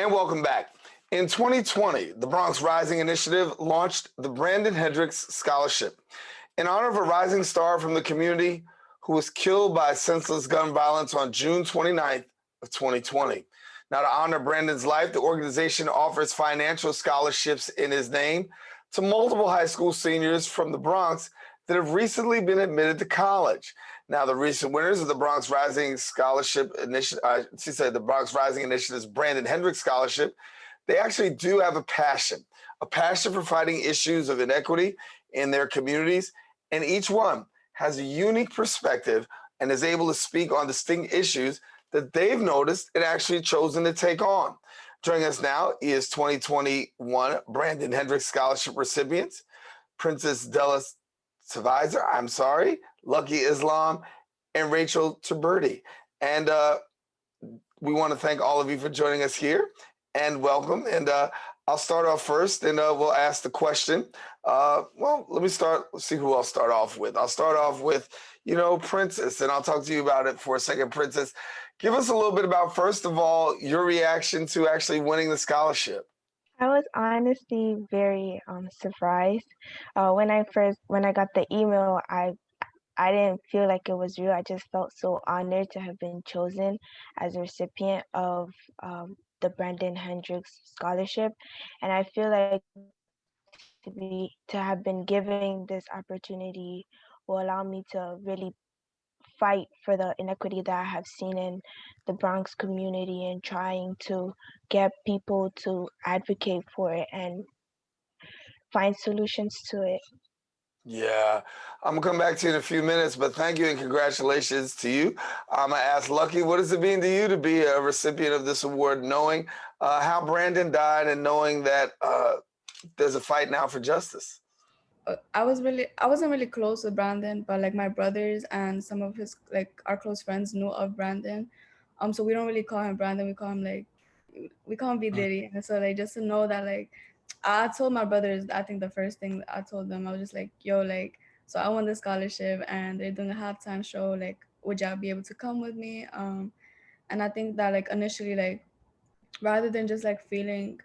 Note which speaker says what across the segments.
Speaker 1: And welcome back. In 2020, the Bronx Rising Initiative launched the Brandon Hendricks Scholarship in honor of a rising star from the community who was killed by senseless gun violence on June 29th of 2020. Now, to honor Brandon's life, the organization offers financial scholarships in his name to multiple high school seniors from the Bronx that have recently been admitted to college. Now, the recent winners of the Bronx Rising Scholarship Initiative, the Bronx Rising Initiative's Brandon Hendricks Scholarship, they actually do have a passion for fighting issues of inequity in their communities, and each one has a unique perspective and is able to speak on distinct issues that they've noticed and actually chosen to take on. Joining us now is 2021 Brandon Hendricks Scholarship recipients, Princess Della, Lucki Islam, and Rachel Turbridy. And we want to thank all of you for joining us here and welcome. And I'll start off first and we'll ask the question. Let me start. Let's see who I'll start off with. I'll start off with, Princess, and I'll talk to you about it for a second. Princess, give us a little bit about, first of all, your reaction to actually winning the scholarship.
Speaker 2: I was honestly very surprised. When I got the email, I didn't feel like it was real. I just felt so honored to have been chosen as a recipient of the Brandon Hendricks Scholarship, and I feel like to have been given this opportunity will allow me to really fight for the inequity that I have seen in the Bronx community and trying to get people to advocate for it and find solutions to it.
Speaker 1: Yeah, I'm gonna come back to you in a few minutes, but thank you and congratulations to you. I'm gonna ask Lucki, what does it mean to you to be a recipient of this award, knowing how Brandon died and knowing that there's a fight now for justice?
Speaker 3: I wasn't really close with Brandon, but like my brothers and some of his our close friends knew of Brandon. So we don't really call him Brandon. We call him B Diddy. And so just to know that I told my brothers, I think the first thing I told them, I was just like, yo, so I won this scholarship and they're doing a halftime show. Would y'all be able to come with me? And I think that initially rather than just feeling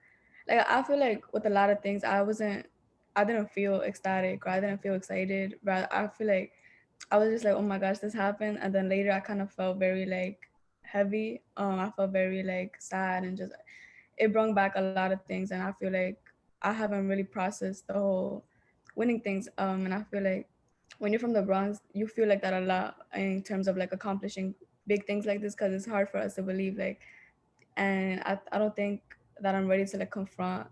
Speaker 3: I feel like with a lot of things I didn't feel ecstatic or I didn't feel excited. But I feel like I was just like, oh my gosh, this happened. And then later I kind of felt very heavy. I felt very sad and just it brought back a lot of things. And I feel like I haven't really processed the whole winning things. And I feel like when you're from the Bronx, you feel like that a lot in terms of accomplishing big things like this, because it's hard for us to believe and I don't think that I'm ready to confront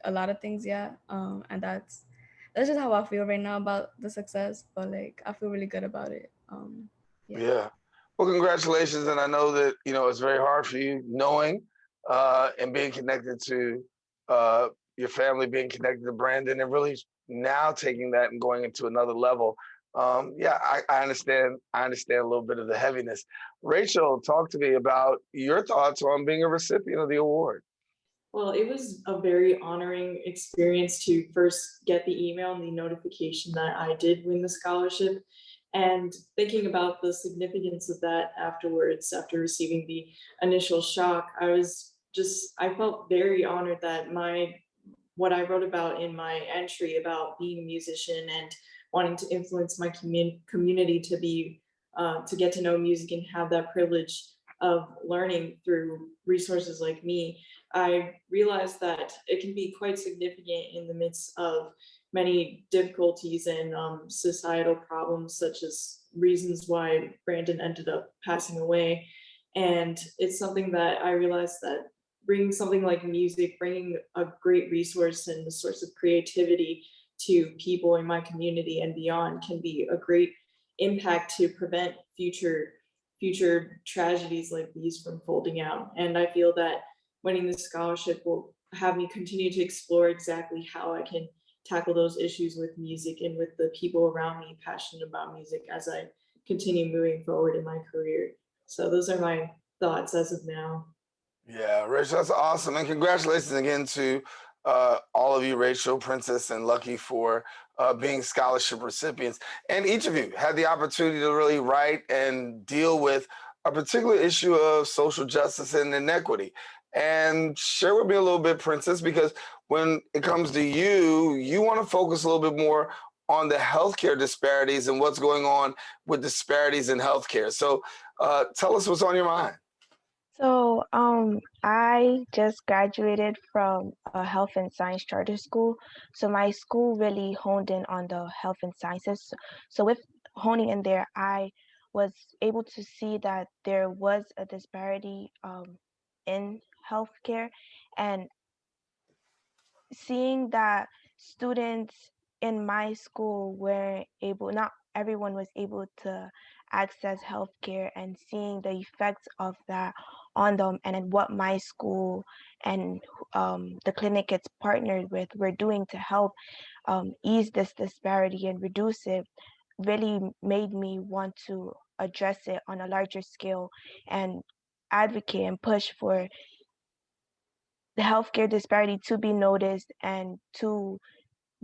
Speaker 3: a lot of things yet. And that's just how I feel right now about the success. But I feel really good about it.
Speaker 1: Yeah. Well, congratulations, and I know that it's very hard for you, knowing and being connected to your family, being connected to Brandon, and really now taking that and going into another level. I understand. I understand a little bit of the heaviness. Rachel, talk to me about your thoughts on being a recipient of the award.
Speaker 4: Well, it was a very honoring experience to first get the email and the notification that I did win the scholarship. And thinking about the significance of that afterwards, after receiving the initial shock, I felt very honored that what I wrote about in my entry about being a musician and wanting to influence my community to get to know music and have that privilege of learning through resources like me, I realized that it can be quite significant in the midst of many difficulties and societal problems, such as reasons why Brandon ended up passing away. And it's something that I realized that bringing something like music, bringing a great resource and a source of creativity to people in my community and beyond can be a great impact to prevent future tragedies like these from folding out. And I feel that winning the scholarship will have me continue to explore exactly how I can tackle those issues with music and with the people around me passionate about music as I continue moving forward in my career. So those are my thoughts as of now.
Speaker 1: Yeah, Rachel, that's awesome. And congratulations again to all of you, Rachel, Princess, and Lucki, for being scholarship recipients. And each of you had the opportunity to really write and deal with a particular issue of social justice and inequity. And share with me a little bit, Princess, because when it comes to you, you want to focus a little bit more on the healthcare disparities and what's going on with disparities in healthcare. So tell us what's on your mind.
Speaker 2: So, I just graduated from a health and science charter school. So my school really honed in on the health and sciences. So with honing in there, I was able to see that there was a disparity in healthcare, and seeing that students in my school were able, not everyone was able to access healthcare, and seeing the effects of that on them, and then what my school and the clinic it's partnered with were doing to help ease this disparity and reduce it, really made me want to address it on a larger scale and advocate and push for the healthcare disparity to be noticed and to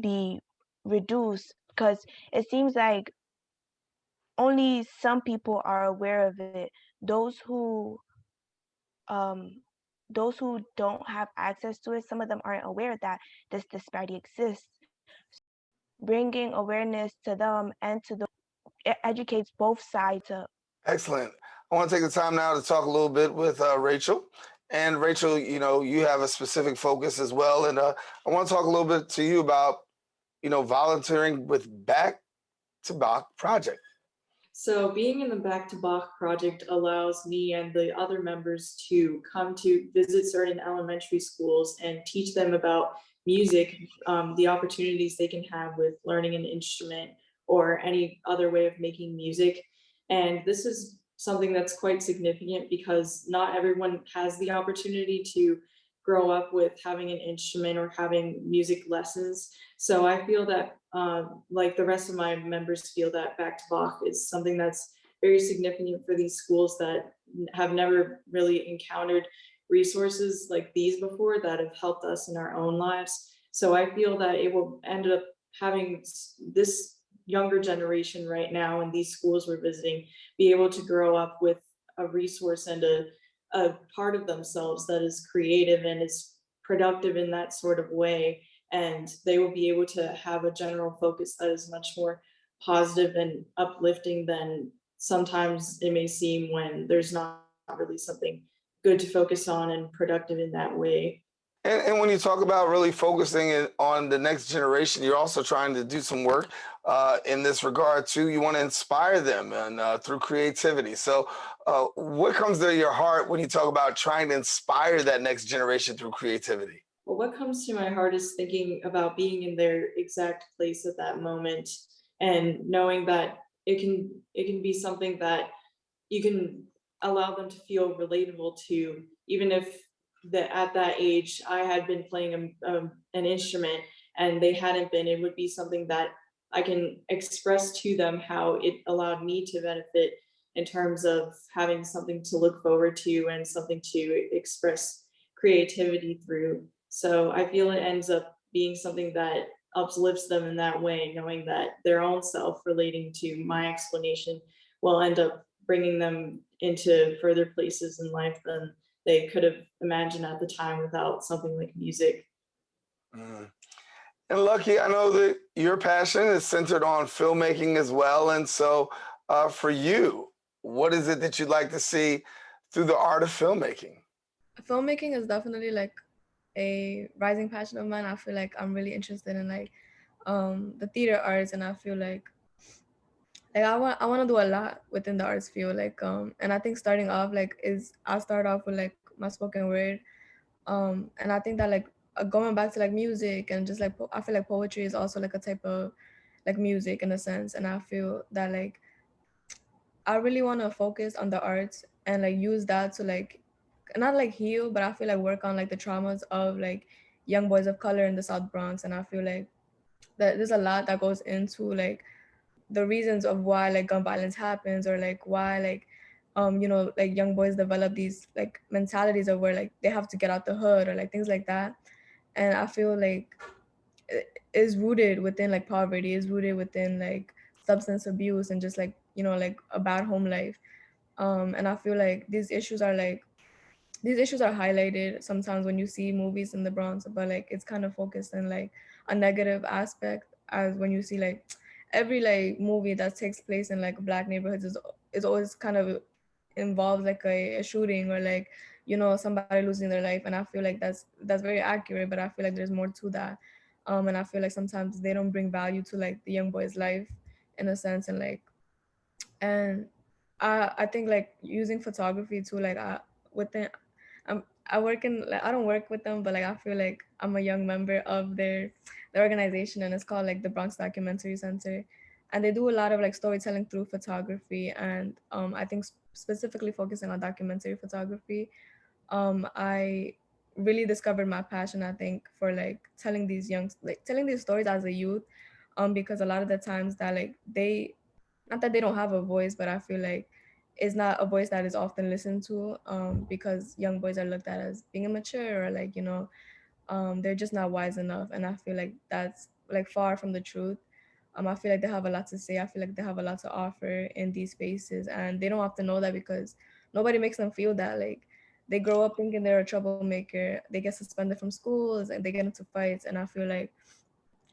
Speaker 2: be reduced, because it seems like only some people are aware of it. Those who um those who don't have access to it, some of them aren't aware that this disparity exists. So bringing awareness to them and to the it educates both sides up.
Speaker 1: Excellent. I want to take the time now to talk a little bit with Rachel. And Rachel, you know, you have a specific focus as well. And I want to talk a little bit to you about, you know, volunteering with Back to Bach Project.
Speaker 4: So being in the Back to Bach project allows me and the other members to come to visit certain elementary schools and teach them about music, the opportunities they can have with learning an instrument or any other way of making music. And this is something that's quite significant because not everyone has the opportunity to grow up with having an instrument or having music lessons. So I feel that, like the rest of my members feel that Back to Bach is something that's very significant for these schools that have never really encountered resources like these before that have helped us in our own lives. So I feel that it will end up having this younger generation right now in these schools we're visiting be able to grow up with a resource and a part of themselves that is creative and is productive in that sort of way, and they will be able to have a general focus that is much more positive and uplifting than sometimes it may seem when there's not really something good to focus on and productive in that way.
Speaker 1: And when you talk about really focusing on the next generation, you're also trying to do some work in this regard too. You want to inspire them and through creativity. So, what comes to your heart when you talk about trying to inspire that next generation through creativity?
Speaker 4: Well, what comes to my heart is thinking about being in their exact place at that moment and knowing that it can be something that you can allow them to feel relatable to, even if at that age I had been playing an instrument and they hadn't been. It would be something that I can express to them how it allowed me to benefit in terms of having something to look forward to and something to express creativity through. So I feel it ends up being something that uplifts them in that way, knowing that their own self relating to my explanation will end up bringing them into further places in life than they could have imagined at the time without something like music.
Speaker 1: Mm. And Lucki, I know that your passion is centered on filmmaking as well. And so, for you, what is it that you'd like to see through the art of filmmaking?
Speaker 3: Filmmaking is definitely like a rising passion of mine. I feel like I'm really interested in like the theater arts, and I feel like I want to do a lot within the arts field, like and I think starting off like is I'll start off with like my spoken word, and I think that like going back to like music and just like I feel like poetry is also like a type of like music in a sense, and I feel that like I really want to focus on the arts and like use that to like not like heal, but I feel like work on like the traumas of like young boys of color in the South Bronx, and I feel like that there's a lot that goes into like the reasons of why like gun violence happens, or like why like like young boys develop these like mentalities of where like they have to get out the hood or like things like that. And I feel like it is rooted within like poverty, is rooted within like substance abuse and just like like a bad home life. And I feel like these issues are like these issues are highlighted sometimes when you see movies in the Bronx, but like it's kind of focused in like a negative aspect, as when you see like every like movie that takes place in like black neighborhoods is always kind of involves like a shooting or like, you know, somebody losing their life. And I feel like that's very accurate, but I feel like there's more to that. And I feel like sometimes they don't bring value to like the young boy's life in a sense. And like, and I think like using photography too, like within I work in like, I don't work with them, but like I feel like I'm a young member of their organization, and it's called like the Bronx Documentary Center, and they do a lot of like storytelling through photography. And I think specifically focusing on documentary photography, I really discovered my passion, I think, for like telling these stories as a youth, because a lot of the times that like they, not that they don't have a voice, but I feel like it's not a voice that is often listened to, because young boys are looked at as being immature, or like, you know, they're just not wise enough. And I feel like that's like far from the truth. I feel like they have a lot to say. I feel like they have a lot to offer in these spaces, and they don't have to know that because nobody makes them feel that. Like they grow up thinking they're a troublemaker. They get suspended from schools and they get into fights. And I feel like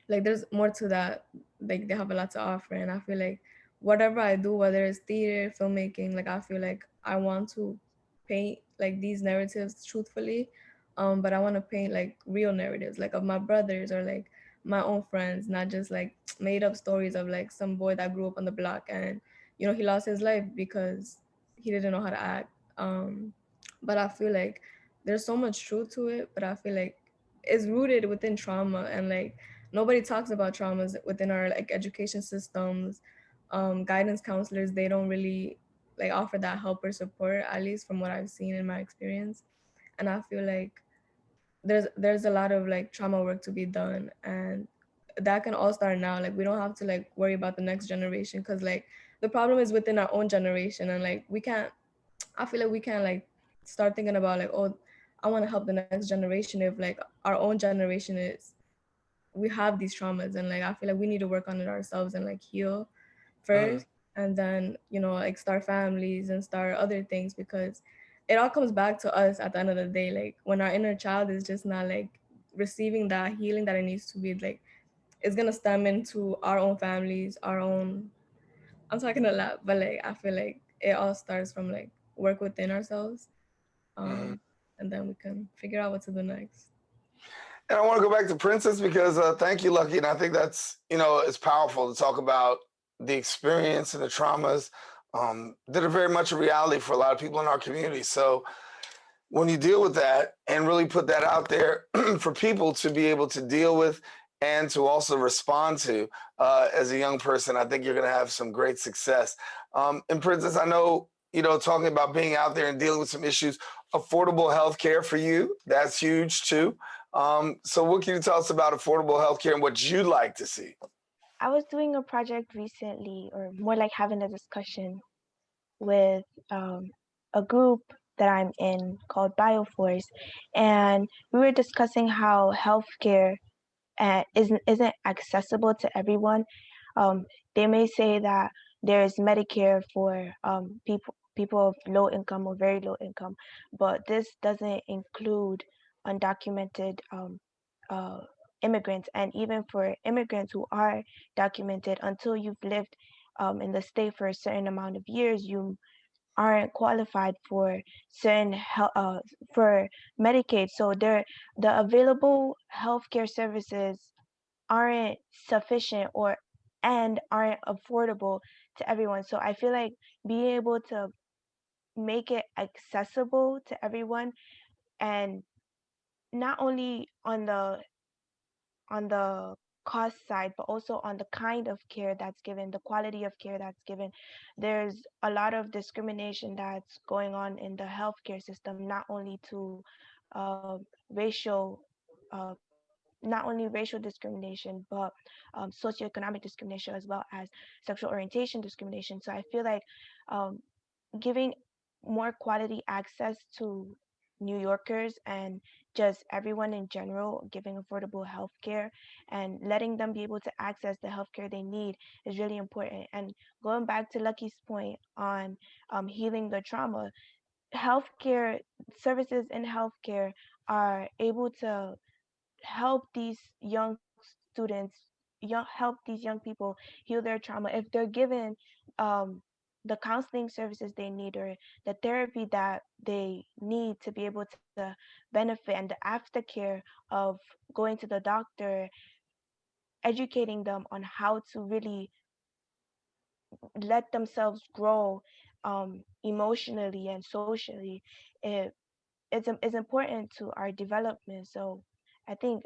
Speaker 3: there's more to that. Like they have a lot to offer, and I feel like whatever I do, whether it's theater, filmmaking, like I feel like I want to paint like these narratives truthfully, but I want to paint like real narratives, like of my brothers or like my own friends, not just like made up stories of like some boy that grew up on the block and, you know, he lost his life because he didn't know how to act. But I feel like there's so much truth to it, but I feel like it's rooted within trauma. And like nobody talks about traumas within our like education systems. Guidance counselors, they don't really like offer that help or support, at least from what I've seen in my experience. And I feel like there's a lot of like trauma work to be done, and that can all start now. Like we don't have to like worry about the next generation, because like the problem is within our own generation. And like we can't, I feel like we can't like start thinking about like, oh, I want to help the next generation if like our own generation is, we have these traumas. And like I feel like we need to work on it ourselves and like heal
Speaker 1: Mm.
Speaker 3: first, and then, you know, like start families and start other things, because it all comes back to us at the end of the day. Like when our inner child is just not like receiving that healing that it needs to be, like it's gonna stem into our own families, our own, I'm talking a lot, but like I feel like it all starts from like work within ourselves,
Speaker 1: Mhm.
Speaker 3: um and then we can figure out what to do next.
Speaker 1: And I want to go back to Princess because thank you, Lucky. And I think that's, it's powerful to talk about the experience and the traumas that are very much a reality for a lot of people in our community. So when you deal with that and really put that out there for people to be able to deal with and to also respond to as a young person, I think you're going to have some great success. And Princess, I know, talking about being out there and dealing with some issues, affordable health care for you, that's huge too. So what can you tell us about affordable health care and what you'd like to see?
Speaker 2: I was doing a project recently, or more like having a discussion with a group that I'm in called Bioforce, and we were discussing how healthcare isn't accessible to everyone. Um, they may say that there's Medicare for people of low income or very low income, but this doesn't include undocumented uh, immigrants. And even for immigrants who are documented, until you've lived in the state for a certain amount of years, you aren't qualified for certain for Medicaid. So the available healthcare services aren't sufficient or and aren't affordable to everyone. So I feel like being able to make it accessible to everyone, and not only on the cost side, but also on the kind of care that's given, the quality of care that's given. There's a lot of discrimination that's going on in the healthcare system, racial, not only racial discrimination, but socioeconomic discrimination, as well as sexual orientation discrimination. So I feel like um, giving more quality access to New Yorkers and just everyone in general, giving affordable healthcare and letting them be able to access the healthcare they need is really important. And going back to Lucky's point on healing the trauma, healthcare services in healthcare are able to help these young students, help these young people heal their trauma if they're given um, the counseling services they need or the therapy that they need to be able to benefit, and the aftercare of going to the doctor, educating them on how to really let themselves grow emotionally and socially. Is important to our development. So I think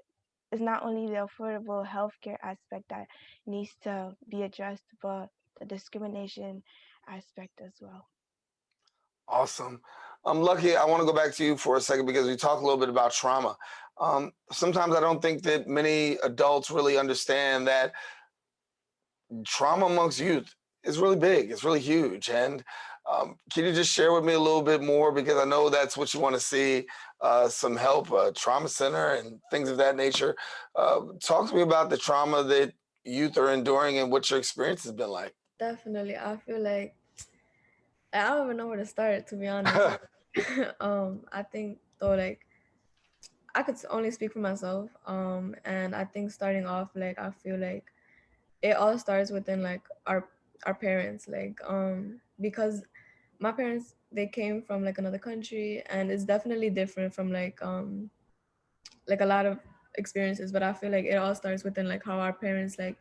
Speaker 2: it's not only the affordable healthcare aspect that needs to be addressed, but the discrimination aspect as well.
Speaker 1: Awesome. Lucky, I want to go back to you for a second because we talked a little bit about trauma. Sometimes I don't think that many adults really understand that trauma amongst youth is really big. It's really huge. And can you just share with me a little bit more? Because I know that's what you want to see, some help, trauma center and things of that nature. Talk to me about the trauma that youth are enduring and what your experience has been like.
Speaker 3: Definitely. I feel like I don't even know where to start, to be honest. I think though, like I could only speak for myself. And I think starting off, like I feel like it all starts within like our parents, because my parents, they came from like another country, and it's definitely different from like a lot of experiences. But I feel like it all starts within like how our parents like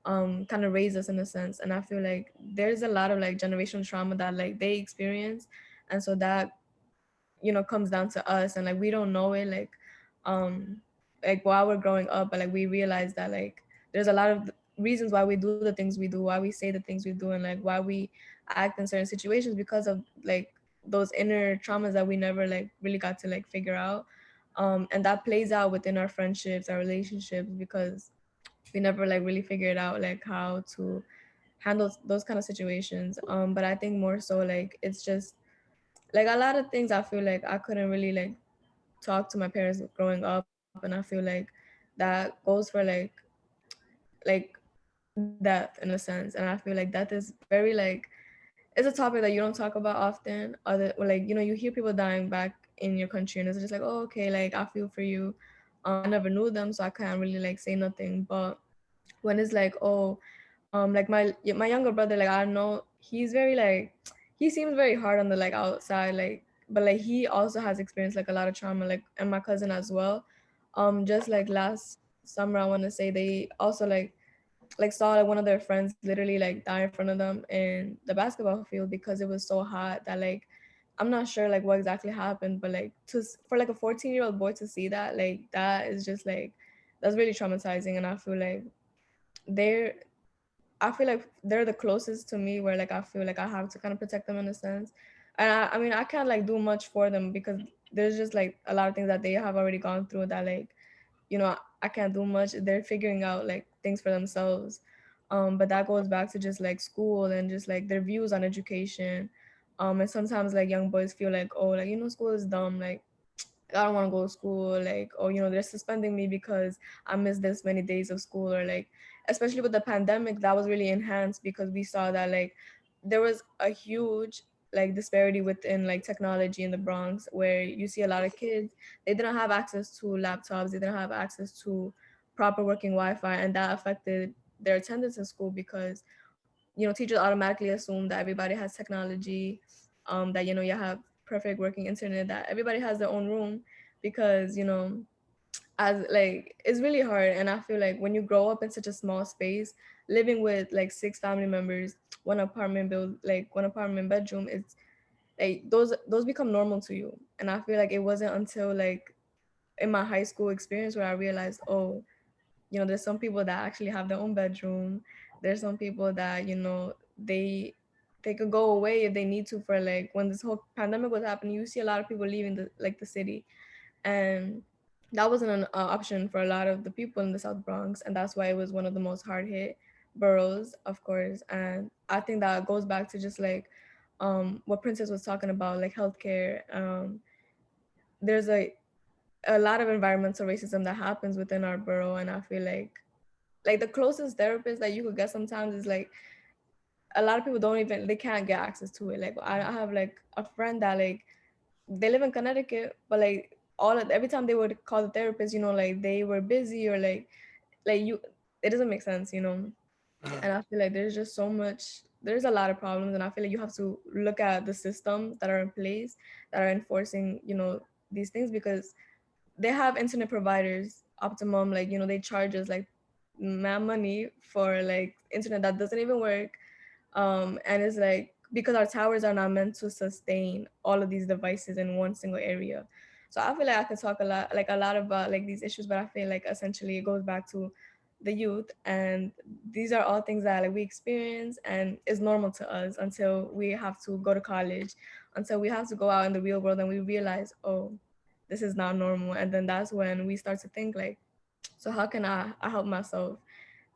Speaker 3: kind of raise us in a sense. And I feel like there's a lot of like generational trauma that like they experience, and so that comes down to us, and like we don't know it um like while we're growing up, but like we realize that like there's a lot of reasons why we do the things we do, why we say the things we do, and like why we act in certain situations, because of like those inner traumas that we never like really got to like figure out. And that plays out within our friendships, our relationships, because we never like really figured out like how to handle those kind of situations. But I think more so like it's just like a lot of things I feel like I couldn't really like talk to my parents growing up, and I feel like that goes for like death in a sense. And I feel like death is very like, it's a topic that you don't talk about often, other or like you hear people dying back in your country, and it's just like, oh, okay, like I feel for you. I never knew them, so I can't really like say nothing. But when it's like, oh, like my younger brother, like I don't know, he's very like, he seems very hard on the like outside, like, but like he also has experienced like a lot of trauma, like, and my cousin as well. Just like last summer, I want to say, they also like saw like one of their friends literally like die in front of them in the basketball field because it was so hot that like, I'm not sure like what exactly happened, but like for like a 14-year-old boy to see that, like that is just like, that's really traumatizing. And I feel like they're I feel like they're the closest to me, where like I feel like I have to kind of protect them in a sense. And I mean, I can't like do much for them because there's just like a lot of things that they have already gone through that like, I can't do much. They're figuring out like things for themselves. But that goes back to just like school and just like their views on education. And sometimes like young boys feel like, oh, like, school is dumb. Like, I don't want to go to school, like, or they're suspending me because I missed this many days of school, or like, especially with the pandemic, that was really enhanced because we saw that like there was a huge like disparity within like technology in the Bronx, where you see a lot of kids, they didn't have access to laptops, they didn't have access to proper working Wi-Fi, and that affected their attendance in school because teachers automatically assume that everybody has technology, that you have perfect working internet, that everybody has their own room, because as like it's really hard. And I feel like when you grow up in such a small space, living with like 6 family members, one apartment bedroom, it's like those become normal to you. And I feel like it wasn't until like in my high school experience where I realized, oh, there's some people that actually have their own bedroom. There's some people that they could go away if they need to. For like when this whole pandemic was happening, you see a lot of people leaving the city, and that wasn't an option for a lot of the people in the South Bronx, and that's why it was one of the most hard hit boroughs, of course. And I think that goes back to just like what Princess was talking about, like healthcare. There's a lot of environmental racism that happens within our borough, and I feel like the closest therapist that you could get sometimes is like, a lot of people don't even, they can't get access to it. Like I have like a friend that like they live in Connecticut, but like every time they would call the therapist, like they were busy, or like you, it doesn't make sense, And I feel like there's a lot of problems, and I feel like you have to look at the systems that are in place that are enforcing, these things, because they have internet providers, Optimum, like, they charge us like mad money for like internet that doesn't even work. And it's like, because our towers are not meant to sustain all of these devices in one single area. So I feel like I could talk a lot about like these issues, but I feel like essentially it goes back to the youth, and these are all things that like we experience and is normal to us until we have to go to college, until we have to go out in the real world and we realize, oh, this is not normal. And then that's when we start to think like, so how can I help myself,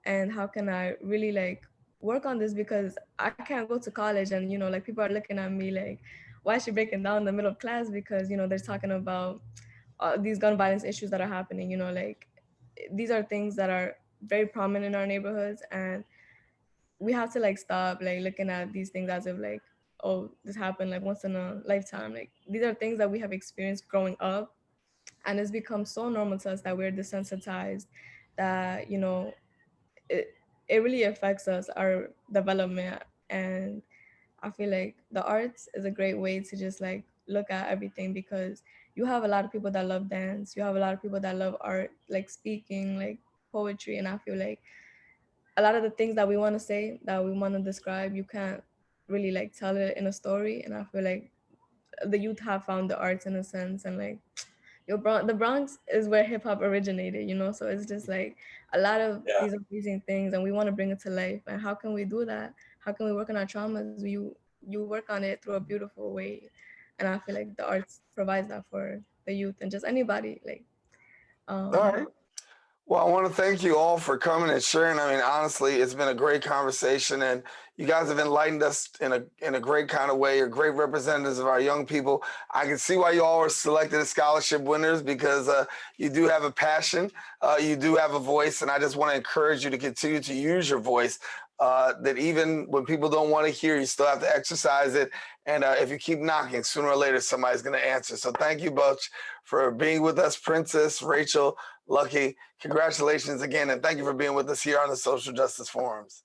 Speaker 3: and how can I really like work on this, because I can't go to college and like people are looking at me like, why is she breaking down the middle of class, because they're talking about these gun violence issues that are happening, like these are things that are very prominent in our neighborhoods, and we have to like stop like looking at these things as if like, oh, this happened like once in a lifetime. Like these are things that we have experienced growing up, and it's become so normal to us that we're desensitized, that it it really affects us, our development. And I feel like the arts is a great way to just like look at everything, because you have a lot of people that love dance, you have a lot of people that love art, like speaking, like poetry, and I feel like a lot of the things that we want to say, that we want to describe, you can't really like tell it in a story. And I feel like the youth have found the arts in a sense, and like the Bronx is where hip hop originated, so it's just like a lot of
Speaker 1: Yeah.
Speaker 3: these amazing things, and we want to bring it to life. And how can we do that? How can we work on our traumas? You work on it through a beautiful way, and I feel like the arts provides that for the youth and just anybody. Like,
Speaker 1: All right. Well, I want to thank you all for coming and sharing. I mean, honestly, it's been a great conversation, and you guys have enlightened us in a great kind of way. You're great representatives of our young people. I can see why you all were selected as scholarship winners, because you do have a passion, you do have a voice, and I just want to encourage you to continue to use your voice. That even when people don't want to hear, you still have to exercise it. And if you keep knocking, sooner or later somebody's going to answer. So thank you both for being with us, Princess, Rachel, Lucki. Congratulations again, and thank you for being with us here on the Social Justice Forums.